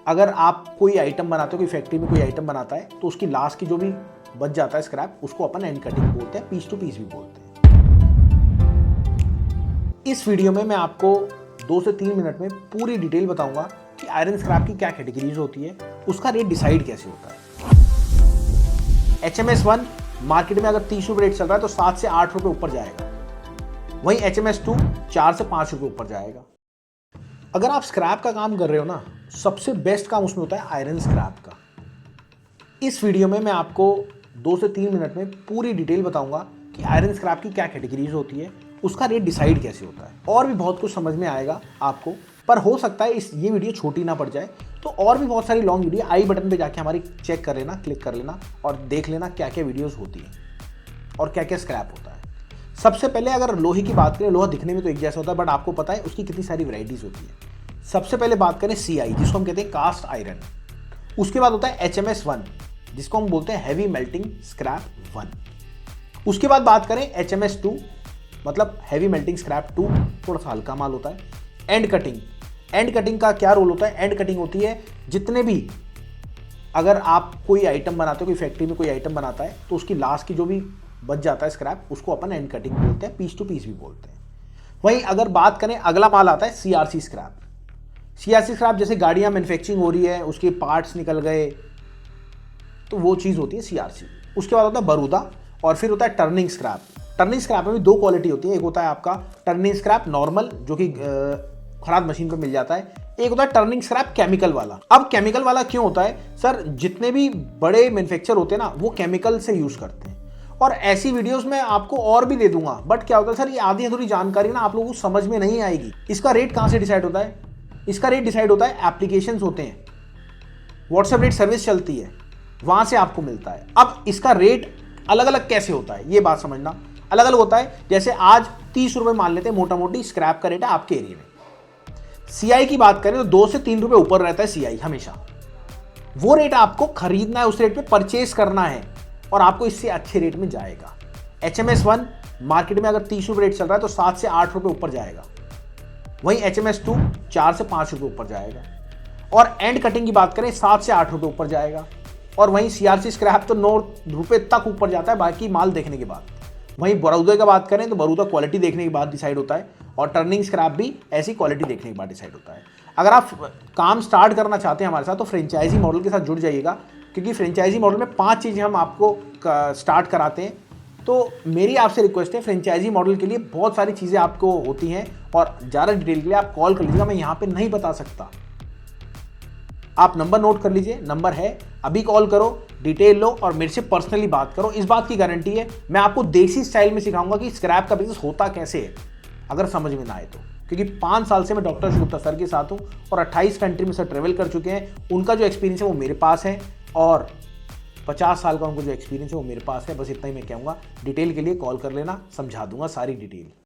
अगर आप कोई आइटम बनाते हो, कोई फैक्ट्री में कोई आइटम बनाता है तो उसकी लास्ट की जो भी बच जाता है स्क्रैप, उसको अपन एंड कटिंग बोलते हैं, पीस टू पीस भी बोलते हैं। इस वीडियो में मैं आपको 2 से 3 मिनट में पूरी डिटेल बताऊंगा कि आयरन स्क्रैप की क्या कैटेगरीज होती है, उसका रेट डिसाइड कैसे होता है। HMS1 मार्केट में अगर 30 रुपये रेट चल रहा है तो 7 से 8 रुपये ऊपर जाएगा। वहीं HMS2 4 से 5 रुपये ऊपर जाएगा। अगर आप स्क्रैप का काम कर रहे हो ना, सबसे बेस्ट काम उसमें होता है आयरन स्क्रैप का। इस वीडियो में मैं आपको 2 से 3 मिनट में पूरी डिटेल बताऊंगा कि आयरन स्क्रैप की क्या कैटेगरीज होती है, उसका रेट डिसाइड कैसे होता है, और भी बहुत कुछ समझ में आएगा आपको। पर हो सकता है ये वीडियो छोटी ना पड़ जाए, तो और भी बहुत सारी लॉन्ग वीडियो आई बटन पे जाके हमारी चेक कर लेना, क्लिक कर लेना और देख लेना क्या क्या वीडियोस होती हैं और क्या क्या स्क्रैप होता है। सबसे पहले अगर लोहे की बात करें, लोहा दिखने में तो एक जैसा होता है, बट आपको पता है उसकी कितनी सारी वैरायटीज होती है। सबसे पहले बात करें CI, जिसको हम कहते हैं कास्ट आयरन। उसके बाद होता है HMS1, जिसको हम बोलते हैं हैवी मेल्टिंग स्क्रैप 1। उसके बाद बात करें HMS2, मतलब हैवी मेल्टिंग स्क्रैप 2, थोड़ा सा हल्का माल होता है। एंड कटिंग, एंड कटिंग का क्या रोल होता है? एंड कटिंग होती है जितने भी, अगर आप कोई आइटम बनाते हो, कोई फैक्ट्री में कोई आइटम बनाता है तो उसकी लास्ट की जो भी बच जाता है स्क्रैप, उसको अपन एंड कटिंग बोलते हैं, पीस टू पीस भी बोलते हैं। वहीं अगर बात करें, अगला माल आता है CRC स्क्रैप। CRC स्क्रैप जैसे गाड़ियां मैन्युफैक्चरिंग हो रही है, उसके पार्ट्स निकल गए, तो वो चीज़ होती है CRC। उसके बाद होता है बरूदा, और फिर होता है टर्निंग स्क्रैप। टर्निंग स्क्रैप में भी 2 क्वालिटी होती है। एक होता है आपका टर्निंग स्क्रैप नॉर्मल, जो कि खराद मशीन पर मिल जाता है। एक होता है टर्निंग स्क्रैप केमिकल वाला। अब केमिकल वाला क्यों होता है सर? जितने भी बड़े मैन्युफैक्चर होते हैं ना, वो केमिकल से यूज करते हैं, और ऐसी वीडियोस में आपको और भी दे दूंगा। बट क्या होता है सर, ये आधी अधूरी जानकारी ना आप लोगों को समझ में नहीं आएगी। इसका रेट कहां से डिसाइड होता है? इसका रेट डिसाइड होता है, एप्लीकेशंस होते हैं, व्हाट्सएप रेट सर्विस चलती है, वहां से आपको मिलता है। अब इसका रेट अलग अलग कैसे होता है, ये बात समझना। अलग अलग होता है, जैसे आज 30 रुपए मान लेते हैं मोटा मोटी स्क्रैप का रेट है आपके एरिया में। CI की बात करें तो 2 से 3 रुपए ऊपर रहता है CI हमेशा। वो रेट आपको खरीदना है, उस रेट पे परचेस करना है, और आपको इससे अच्छे रेट में जाएगा। HMS1 मार्केट में अगर 30 रुपये रेट चल रहा है तो 7 से 8 रुपये ऊपर जाएगा। वहीं HMS2 4 से 5 रुपये ऊपर जाएगा। और एंड कटिंग की बात करें 7 से 8 रुपये ऊपर जाएगा। और वहीं CRC स्क्रैप तो 9 रुपये तक ऊपर जाता है, बाकी माल देखने के बाद। वहीं बरूदा की बात करें तो बरूदा क्वालिटी देखने के बाद डिसाइड होता है, और टर्निंग स्क्रैप भी ऐसी क्वालिटी देखने के बाद डिसाइड होता है। अगर आप काम स्टार्ट करना चाहते हैं हमारे साथ, तो फ्रेंचाइजी मॉडल के साथ जुड़ जाइएगा, क्योंकि फ्रेंचाइजी मॉडल में 5 चीज़ें हम आपको स्टार्ट कराते हैं। तो मेरी आपसे रिक्वेस्ट है, फ्रेंचाइजी मॉडल के लिए बहुत सारी चीज़ें आपको होती हैं, और ज़्यादा डिटेल के लिए आप कॉल कर लीजिएगा, मैं यहाँ पे नहीं बता सकता। आप नंबर नोट कर लीजिए, नंबर है, अभी कॉल करो, डिटेल लो और मेरे से पर्सनली बात करो। इस बात की गारंटी है, मैं आपको देसी स्टाइल में सिखाऊंगा कि स्क्रैप का बिजनेस होता कैसे है, अगर समझ में ना आए तो। क्योंकि 5 साल से मैं डॉक्टर गुप्ता सर के साथ हूँ, और 28 कंट्री में सर ट्रेवल कर चुके हैं। उनका जो एक्सपीरियंस है वो मेरे पास है, और 50 साल का उनको जो एक्सपीरियंस है वो मेरे पास है। बस इतना ही मैं कहूँगा। डिटेल के लिए कॉल कर लेना, समझा दूंगा सारी डिटेल।